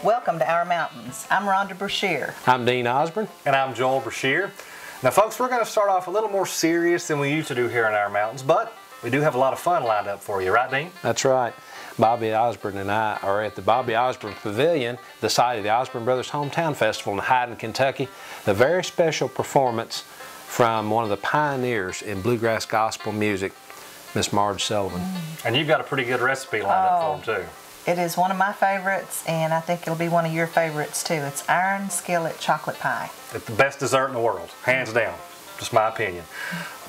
Welcome to Our Mountains. I'm Rhonda Brashear. I'm Dean Osborne. And I'm Joel Brashear. Now folks, we're going to start off a little more serious than we used to do here in Our Mountains, but we do have a lot of fun lined up for you, right Dean? That's right. Bobby Osborne and I are at the Bobby Osborne Pavilion, the site of the Osborne Brothers Hometown Festival in Hyden, Kentucky. A very special performance from one of the pioneers in bluegrass gospel music, Miss Margie Sullivan. And you've got a pretty good recipe lined up for them too. It is one of my favorites, and I think it'll be one of your favorites too. It's iron skillet chocolate pie. It's the best dessert in the world, hands down. Just my opinion.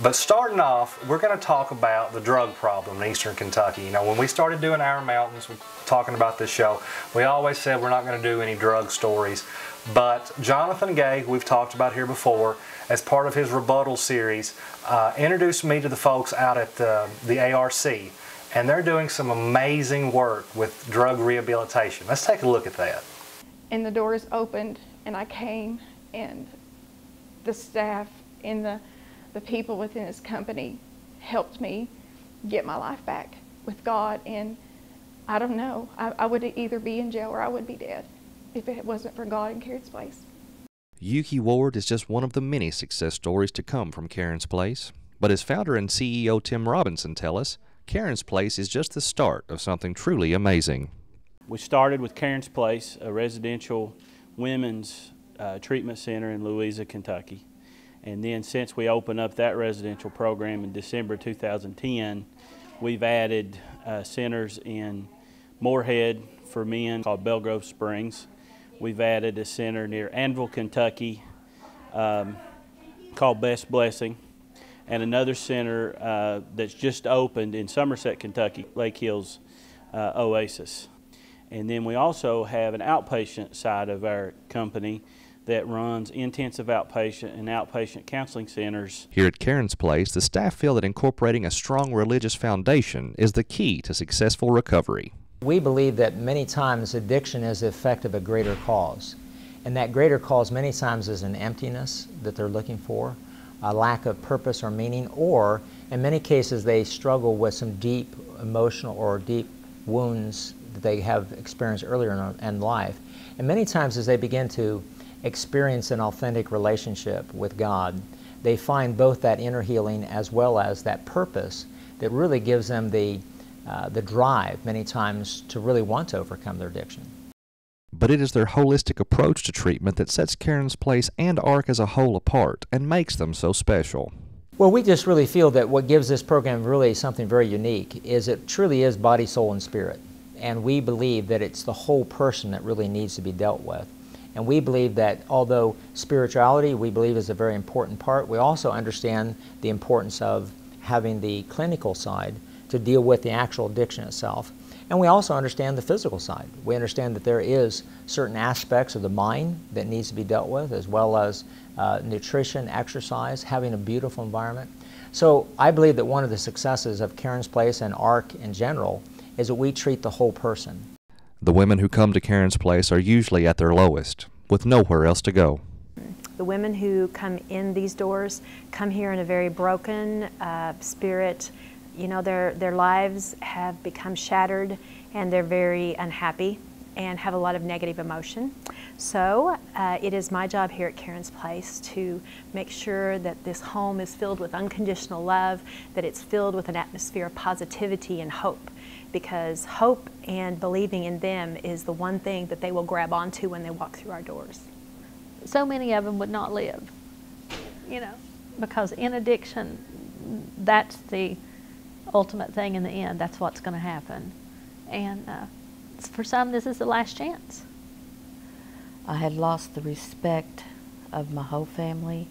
But starting off, we're going to talk about the drug problem in eastern Kentucky. You know, when we started doing Our Mountains, talking about this show, we always said we're not going to do any drug stories. But Jonathan Gay, who we've talked about here before, as part of his rebuttal series, introduced me to the folks out at the ARC. And they're doing some amazing work with drug rehabilitation. Let's take a look at that. And the doors opened, and I came, and the staff and the people within this company helped me get my life back with God. And I don't know, I would either be in jail or I would be dead if it wasn't for God in Karen's Place. Yuki Ward is just one of the many success stories to come from Karen's Place. But as founder and CEO Tim Robinson tell us, Karen's Place is just the start of something truly amazing. We started with Karen's Place, a residential women's treatment center in Louisa, Kentucky. And then since we opened up that residential program in December 2010, we've added centers in Moorhead for men called Belgrove Springs. We've added a center near Anvil, Kentucky called Best Blessing, and another center that's just opened in Somerset, Kentucky, Lake Hills Oasis. And then we also have an outpatient side of our company that runs intensive outpatient and outpatient counseling centers. Here at Karen's Place, the staff feel that incorporating a strong religious foundation is the key to successful recovery. We believe that many times addiction is the effect of a greater cause. And that greater cause many times is an emptiness that they're looking for, a lack of purpose or meaning, or in many cases they struggle with some deep emotional or deep wounds that they have experienced earlier in life. And many times as they begin to experience an authentic relationship with God, they find both that inner healing as well as that purpose that really gives them the drive many times to really want to overcome their addiction. But it is their holistic approach to treatment that sets Karen's Place and ARC as a whole apart and makes them so special. Well, we just really feel that what gives this program really something very unique is it truly is body, soul, and spirit. And we believe that it's the whole person that really needs to be dealt with. And we believe that although spirituality, we believe, is a very important part, we also understand the importance of having the clinical side to deal with the actual addiction itself. And we also understand the physical side. We understand that there is certain aspects of the mind that needs to be dealt with, as well as nutrition, exercise, having a beautiful environment. So I believe that one of the successes of Karen's Place and ARC in general is that we treat the whole person. The women who come to Karen's Place are usually at their lowest, with nowhere else to go. The women who come in these doors come here in a very broken spirit. You know, their lives have become shattered and they're very unhappy and have a lot of negative emotion. So it is my job here at Karen's Place to make sure that this home is filled with unconditional love, that it's filled with an atmosphere of positivity and hope, because hope and believing in them is the one thing that they will grab onto when they walk through our doors. So many of them would not live, you know, because in addiction, that's the ultimate thing in the end. That's what's going to happen. And for some, this is the last chance. I had lost the respect of my whole family,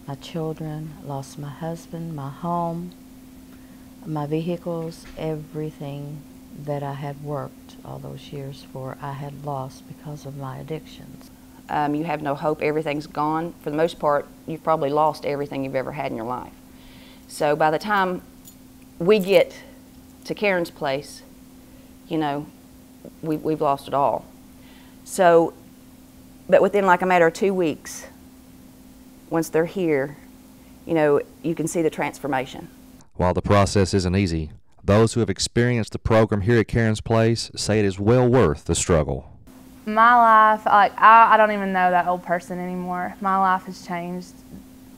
my children, lost my husband, my home, my vehicles, everything that I had worked all those years for, I had lost because of my addictions. You have no hope, everything's gone. For the most part, you've probably lost everything you've ever had in your life. So by the time we get to Karen's Place, you know, we've lost it all. So, but within like a matter of 2 weeks, once they're here, you know, you can see the transformation. While the process isn't easy, those who have experienced the program here at Karen's Place say it is well worth the struggle. My life, like, I don't even know that old person anymore. My life has changed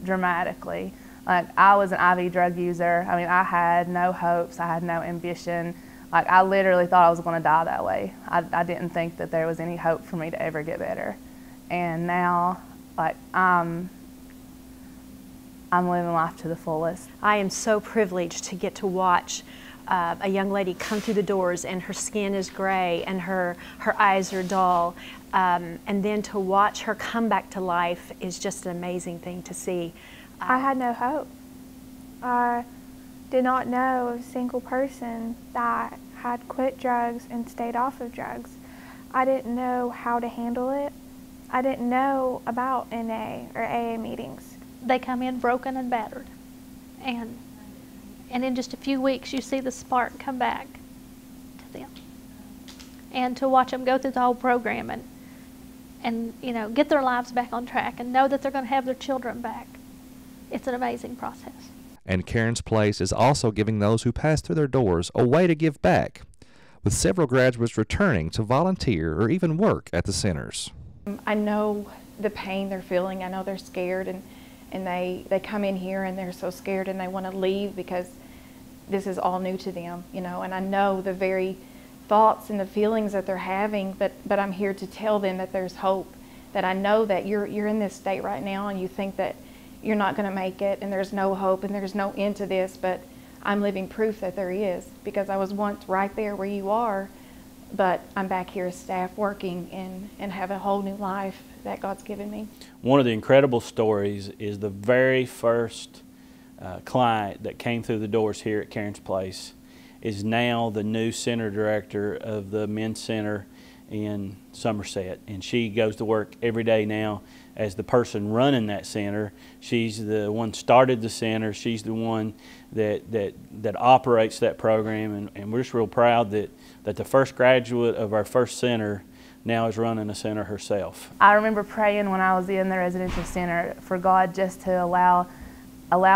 dramatically. Like, I was an IV drug user. I mean, I had no hopes. I had no ambition. Like, I literally thought I was going to die that way. I didn't think that there was any hope for me to ever get better. And now, like, I'm living life to the fullest. I am so privileged to get to watch a young lady come through the doors and her skin is gray and her eyes are dull. And then to watch her come back to life is just an amazing thing to see. I had no hope. I did not know of a single person that had quit drugs and stayed off of drugs. I didn't know how to handle it. I didn't know about NA or AA meetings. They come in broken and battered. And in just a few weeks, you see the spark come back to them. And to watch them go through the whole program and you know, get their lives back on track and know that they're going to have their children back. It's an amazing process. And Karen's Place is also giving those who pass through their doors a way to give back, with several graduates returning to volunteer or even work at the centers. I know the pain they're feeling. I know they're scared, and they come in here and they're so scared and they want to leave because this is all new to them, you know, and I know the very thoughts and the feelings that they're having, but I'm here to tell them that there's hope, that I know that you're in this state right now and you think that you're not going to make it and there's no hope and there's no end to this, but I'm living proof that there is, because I was once right there where you are, but I'm back here as staff working and have a whole new life that God's given me. One of the incredible stories is the very first client that came through the doors here at Karen's Place is now the new center director of the men's center in Somerset, and she goes to work every day now as the person running that center. She's the one started the center. She's the one that operates that program, and we're just real proud that the first graduate of our first center now is running a center herself. I remember praying when I was in the residential center for God just to allow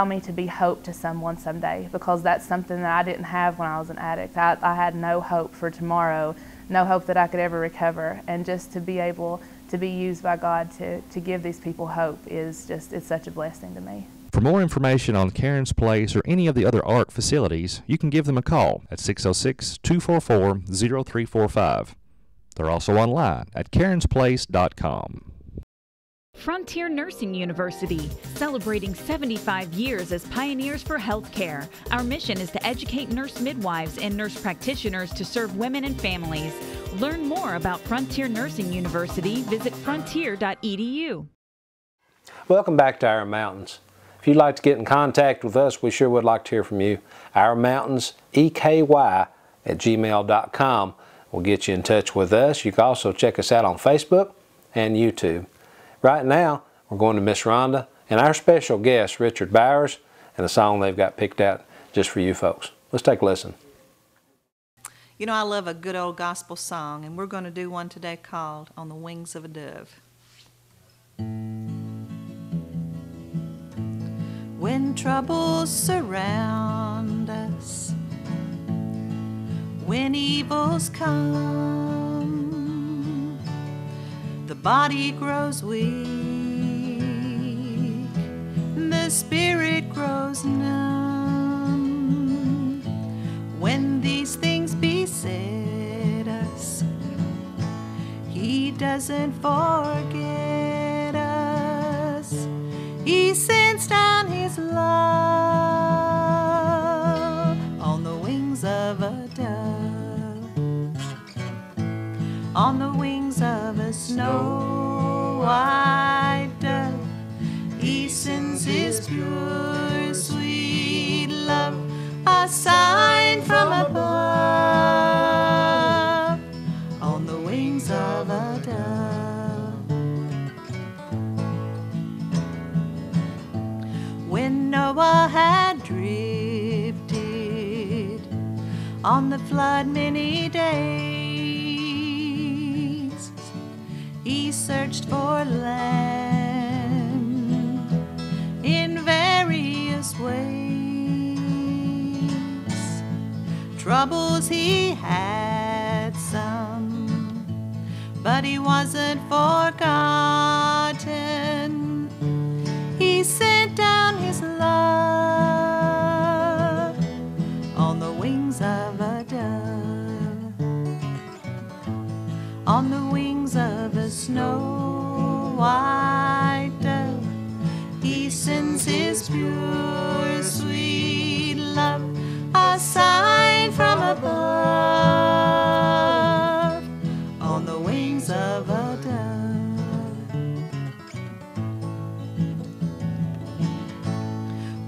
me to be hope to someone someday, because that's something that I didn't have when I was an addict. I had no hope for tomorrow, no hope that I could ever recover, and just to be able to be used by God to give these people hope is just, it's such a blessing to me. For more information on Karen's Place or any of the other ARC facilities, you can give them a call at 606-244-0345. They're also online at karensplace.com. Frontier Nursing University, celebrating 75 years as pioneers for healthcare. Our mission is to educate nurse midwives and nurse practitioners to serve women and families. Learn more about Frontier Nursing University. Visit frontier.edu. Welcome back to Our Mountains. If you'd like to get in contact with us, we sure would like to hear from you. Our Mountains, EKY@gmail.com will get you in touch with us. You can also check us out on Facebook and YouTube. Right now, we're going to Miss Rhonda and our special guest, Richard Bowers, and a song they've got picked out just for you folks. Let's take a listen. You know, I love a good old gospel song, and we're going to do one today called On the Wings of a Dove. When troubles surround us, when evils come, the body grows weak, the spirit grows numb. When these things beset us, He doesn't forget us. He sends down His love on the wings of a dove, on the wings of a snow white dove. He sends His pure, sweet love, a sign from above, on the wings of a dove. When Noah had drifted on the flood many days, he searched for land in various ways. Troubles he had some, but he wasn't forgotten. He sent down his love on the wings of a dove, on the wings of a snow white dove. He sends his pure, sweet love, a sign from above, on the wings of a dove.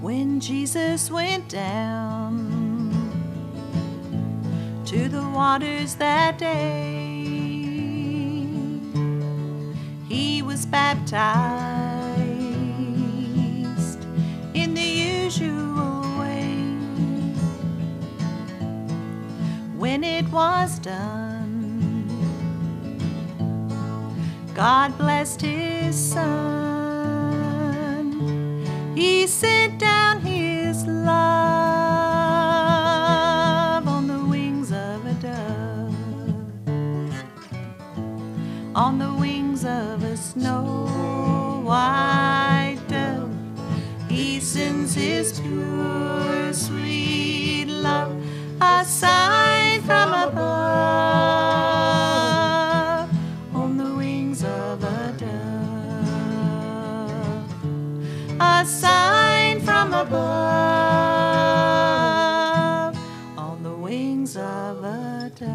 When Jesus went down to the waters that day, he was baptized in the usual way. When it was done, God blessed his son. He sent down his love on the wings of a dove, on the wings of a snow white dove. He sends his pure, sweet love, a sign from above, on the wings of a dove, a sign from above, on the wings of a dove.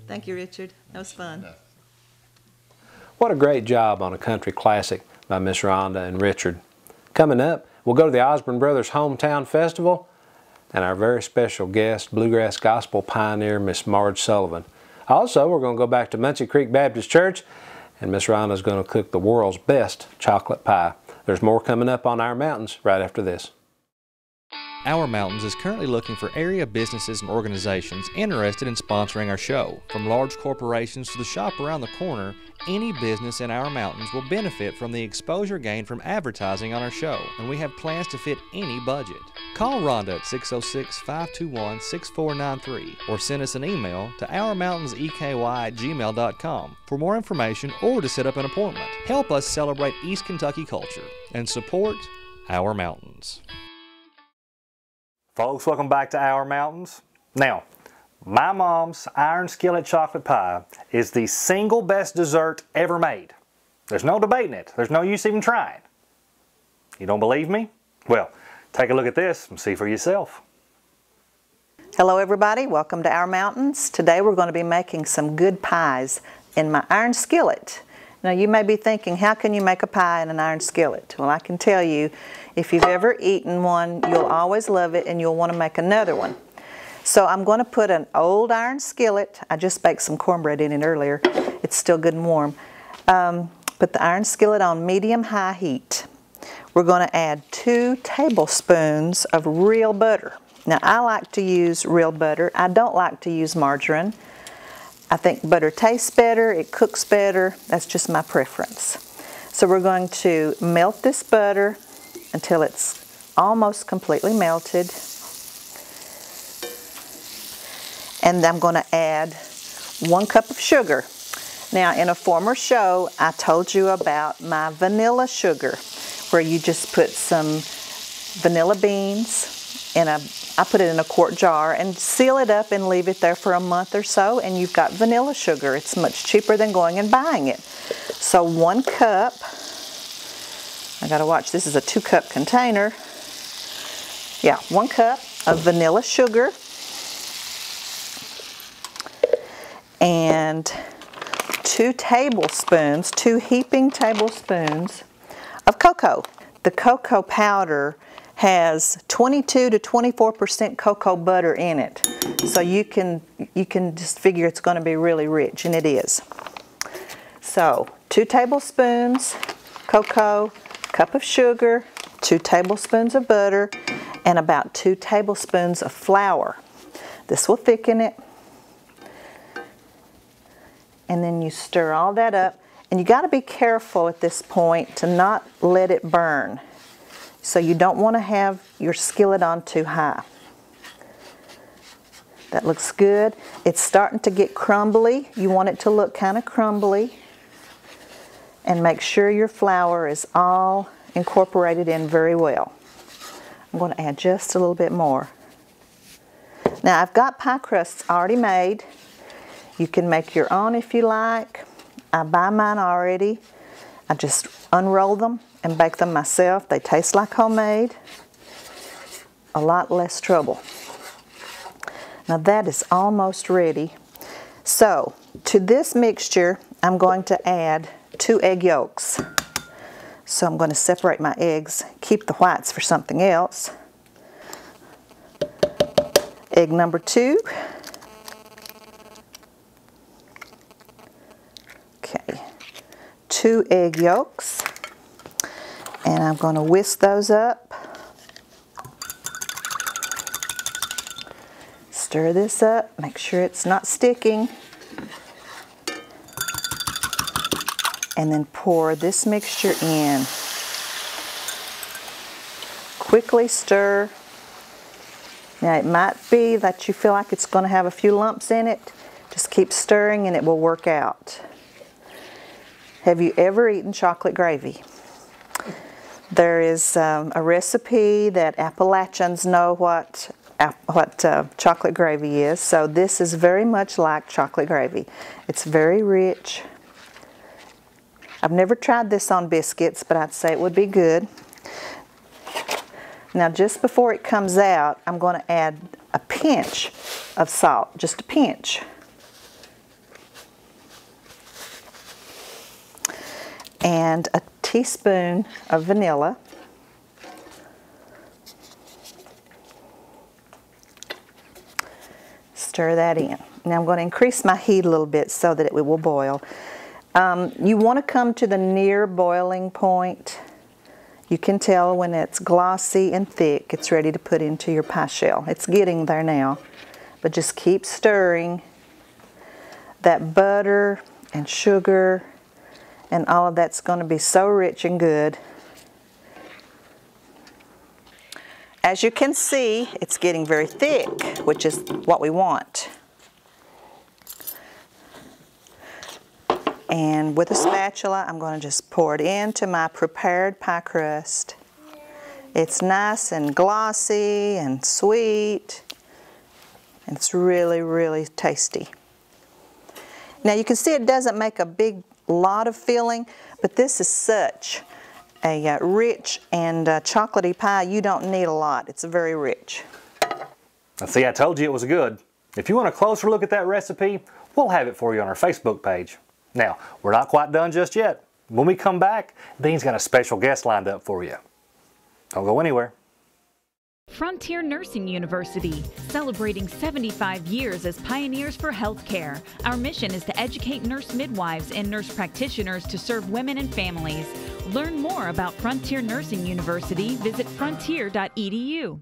Thank you, Richard. That was fun. What a great job on a country classic by Miss Rhonda and Richard. Coming up, we'll go to the Osborne Brothers Hometown Festival and our very special guest, Bluegrass Gospel pioneer, Miss Margie Sullivan. Also, we're going to go back to Muncie Creek Baptist Church, and Miss Rhonda's going to cook the world's best chocolate pie. There's more coming up on Our Mountains right after this. Our Mountains is currently looking for area businesses and organizations interested in sponsoring our show. From large corporations to the shop around the corner, any business in Our Mountains will benefit from the exposure gained from advertising on our show, and we have plans to fit any budget. Call Rhonda at 606-521-6493 or send us an email to ourmountainseky@gmail.com for more information or to set up an appointment. Help us celebrate East Kentucky culture and support Our Mountains. Folks, welcome back to Our Mountains. Now, my mom's iron skillet chocolate pie is the single best dessert ever made. There's no debating it. There's no use even trying. You don't believe me? Well, take a look at this and see for yourself. Hello everybody, welcome to Our Mountains. Today we're going to be making some good pies in my iron skillet. Now you may be thinking, how can you make a pie in an iron skillet? Well, I can tell you, if you've ever eaten one, you'll always love it and you'll want to make another one. So I'm going to put an old iron skillet, I just baked some cornbread in it earlier, it's still good and warm. Put the iron skillet on medium-high heat. We're going to add 2 tablespoons of real butter. Now I like to use real butter, I don't like to use margarine. I think butter tastes better, it cooks better, that's just my preference. So we're going to melt this butter until it's almost completely melted. And I'm going to add 1 cup of sugar. Now in a former show I told you about my vanilla sugar, where you just put some vanilla beans in I put it in a quart jar and seal it up and leave it there for a month or so, and you've got vanilla sugar. It's much cheaper than going and buying it. So 1 cup, I gotta watch, this is a 2-cup container. Yeah, 1 cup of vanilla sugar and 2 tablespoons, 2 heaping tablespoons of cocoa. The cocoa powder has 22 to 24% cocoa butter in it. So you can just figure it's going to be really rich, and it is. So 2 tablespoons cocoa, cup of sugar, 2 tablespoons of butter, and about 2 tablespoons of flour. This will thicken it. And then you stir all that up, and you got to be careful at this point to not let it burn. So you don't want to have your skillet on too high. That looks good. It's starting to get crumbly. You want it to look kind of crumbly. And make sure your flour is all incorporated in very well. I'm going to add just a little bit more. Now I've got pie crusts already made. You can make your own if you like. I buy mine already. I just unroll them and bake them myself. They taste like homemade. A lot less trouble. Now that is almost ready. So to this mixture, I'm going to add 2 egg yolks. So I'm going to separate my eggs, keep the whites for something else. Egg number 2. Okay, 2 egg yolks. And I'm going to whisk those up. Stir this up, make sure it's not sticking. And then pour this mixture in. Quickly stir. Now it might be that you feel like it's going to have a few lumps in it. Just keep stirring and it will work out. Have you ever eaten chocolate gravy? There is a recipe that Appalachians know what chocolate gravy is. So this is very much like chocolate gravy. It's very rich. I've never tried this on biscuits, but I'd say it would be good. Now just before it comes out, I'm going to add a pinch of salt, just a pinch. And a teaspoon of vanilla. Stir that in. Now I'm going to increase my heat a little bit so that it will boil. You want to come to the near boiling point. You can tell when it's glossy and thick, it's ready to put into your pie shell. It's getting there now, but just keep stirring. That butter and sugar and all of that's going to be so rich and good. As you can see, it's getting very thick, which is what we want. And with a spatula, I'm going to just pour it into my prepared pie crust. It's nice and glossy and sweet. It's really, really tasty. Now you can see it doesn't make a big lot of filling, but this is such a rich and chocolatey pie. You don't need a lot. It's very rich. Now see, I told you it was good. If you want a closer look at that recipe, we'll have it for you on our Facebook page. Now, we're not quite done just yet. When we come back, Dean's got a special guest lined up for you. Don't go anywhere. Frontier Nursing University, celebrating 75 years as pioneers for healthcare. Our mission is to educate nurse midwives and nurse practitioners to serve women and families. Learn more about Frontier Nursing University. Visit frontier.edu.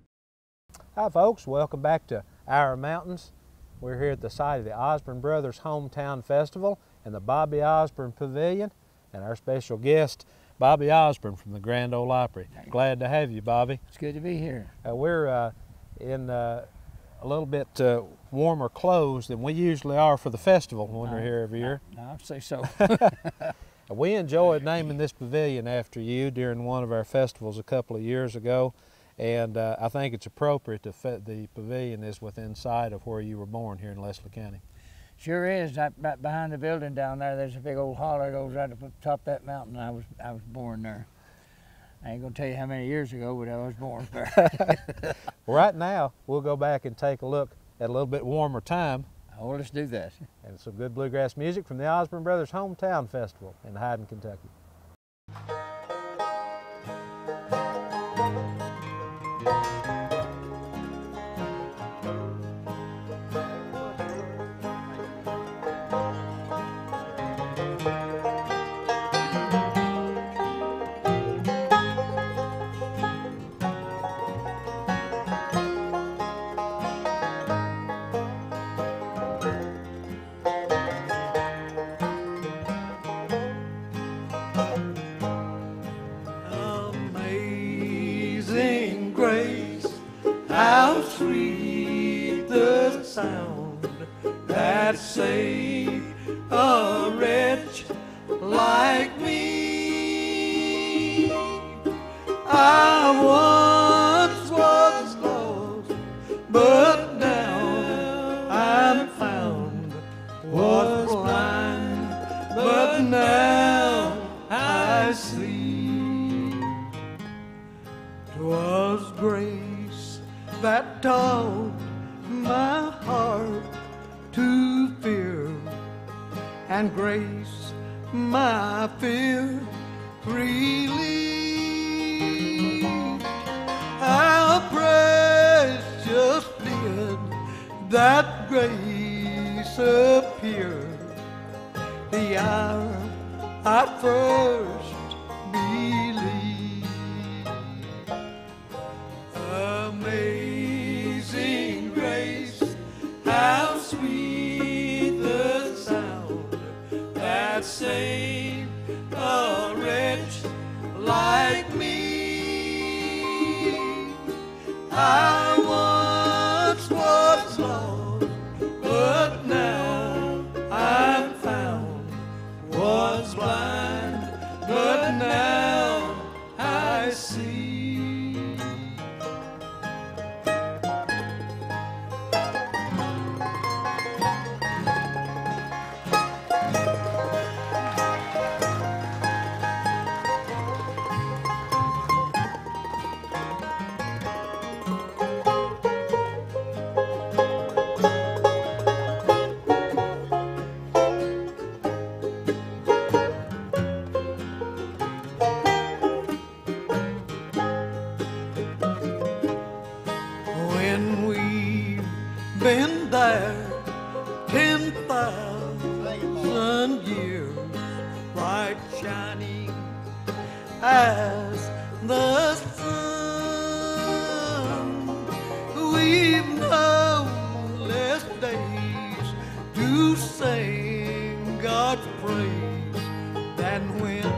Hi folks, welcome back to Our Mountains. We're here at the site of the Osborne Brothers Hometown Festival and the Bobby Osborne Pavilion, and our special guest, Bobby Osborne from the Grand Ole Opry. Glad to have you, Bobby. It's good to be here. We're in a little bit warmer clothes than we usually are for the festival when we're here every year. I'd say so. We enjoyed naming this pavilion after you during one of our festivals a couple of years ago, and I think it's appropriate to the pavilion is within sight of where you were born here in Leslie County. Sure is. Right behind the building down there, there's a big old holler that goes right up the top of that mountain. I was born there. I ain't gonna tell you how many years ago, but I was born there. Right now, we'll go back and take a look at a little bit warmer time. Oh, let's do that. And some good bluegrass music from the Osborne Brothers Hometown Festival in Hyden, Kentucky. wretch like me. I once was lost, but now I'm found. Was blind, but now I see. 'Twas grace that taught my heart to fear, and grace my fear relieved. How precious did that grace appear the hour I first believed. Amazing grace, how sweet the sound that saved a wretch like me. I once was lost, but now I'm found. Was blind, but now I see. Been there 10,000 years, bright shining as the sun. We've no less days to sing God's praise than when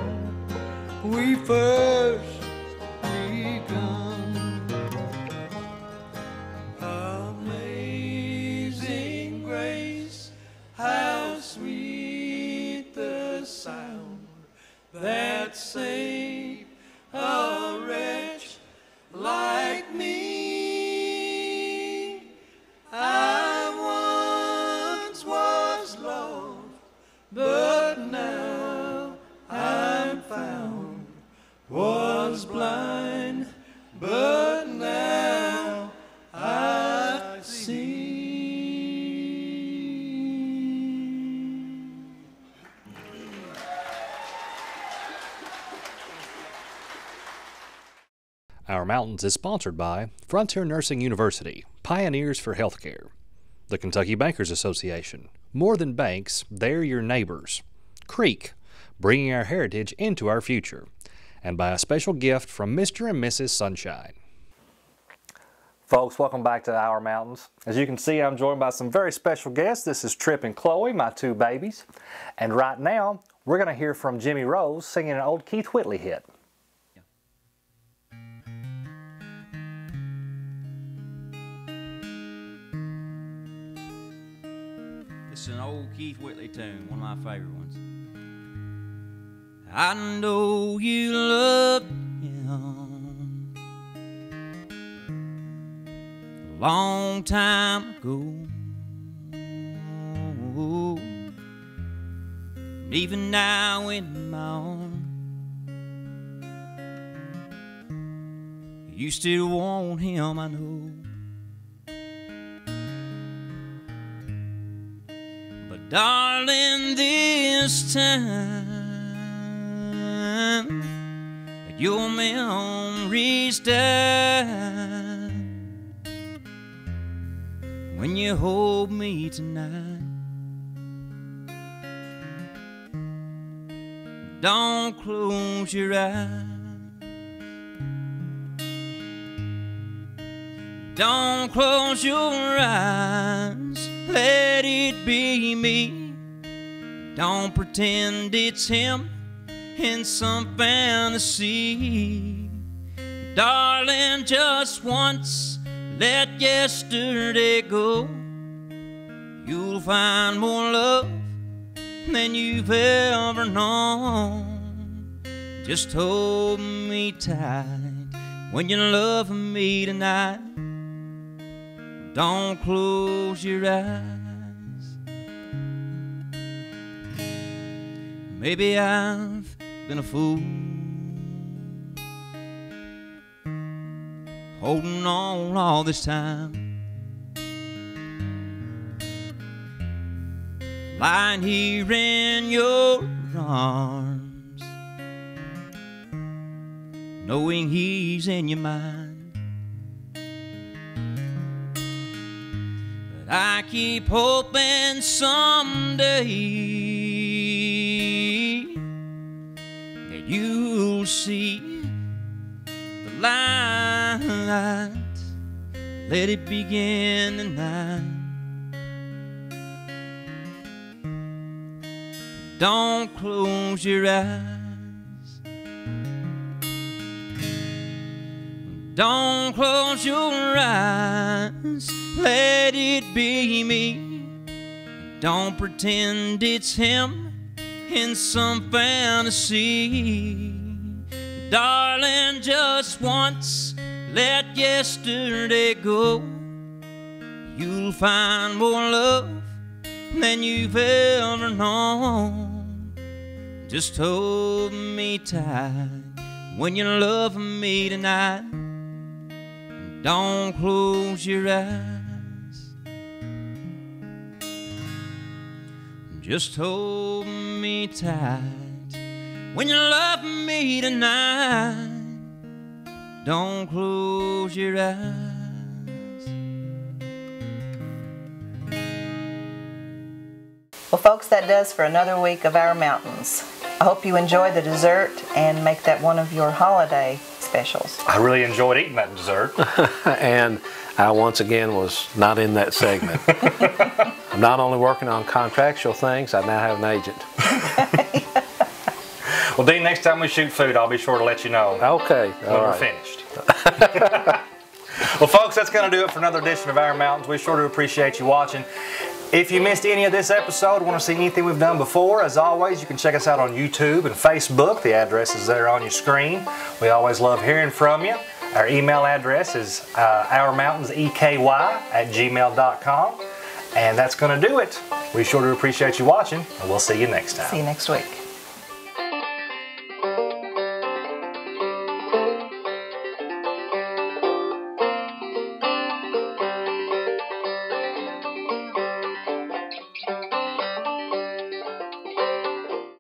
we first begun. How sweet the sound that saved a wretch like me. I once was lost, but now I'm found. Was blind, but now I see. Our Mountains is sponsored by Frontier Nursing University, Pioneers for Healthcare, the Kentucky Bankers Association, More Than Banks, They're Your Neighbors, Creek, bringing our heritage into our future, and by a special gift from Mr. and Mrs. Sunshine. Folks, welcome back to Our Mountains. As you can see, I'm joined by some very special guests. This is Tripp and Chloe, my two babies. And right now, we're going to hear from Jimmy Rose singing an old Keith Whitley hit. It's an old Keith Whitley tune, one of my favorite ones. I know you loved him a long time ago. Even now in my arms, you still want him, I know. Darling, this time your memories die when you hold me tonight. Don't close your eyes. Don't close your eyes. Let it be me. Don't pretend it's him in some fantasy. Darling, just once, let yesterday go. You'll find more love than you've ever known. Just hold me tight when you're loving me tonight. Don't close your eyes. Maybe I've been a fool, holding on all this time, lying here in your arms, knowing he's in your mind. But I keep hoping someday that you'll see the light. Let it begin tonight. Don't close your eyes. Don't close your eyes. Let it be me. Don't pretend it's him in some fantasy. Darling, just once let yesterday go. You'll find more love than you've ever known. Just hold me tight when you're loving me tonight. Don't close your eyes. Just hold me tight when you're loving me tonight. Don't close your eyes. Well, folks, that does for another week of Our Mountains. I hope you enjoy the dessert and make that one of your holiday specials. I really enjoyed eating that dessert. And I once again was not in that segment. I'm not only working on contractual things, I now have an agent. Well, Dean, next time we shoot food, I'll be sure to let you know. Okay. When we're finished. Well, folks, that's going to do it for another edition of Our Mountains. We sure do appreciate you watching. If you missed any of this episode, want to see anything we've done before, as always, you can check us out on YouTube and Facebook. The address is there on your screen. We always love hearing from you. Our email address is ourmountainseky@gmail.com. And that's going to do it. We sure do appreciate you watching, and we'll see you next time. See you next week.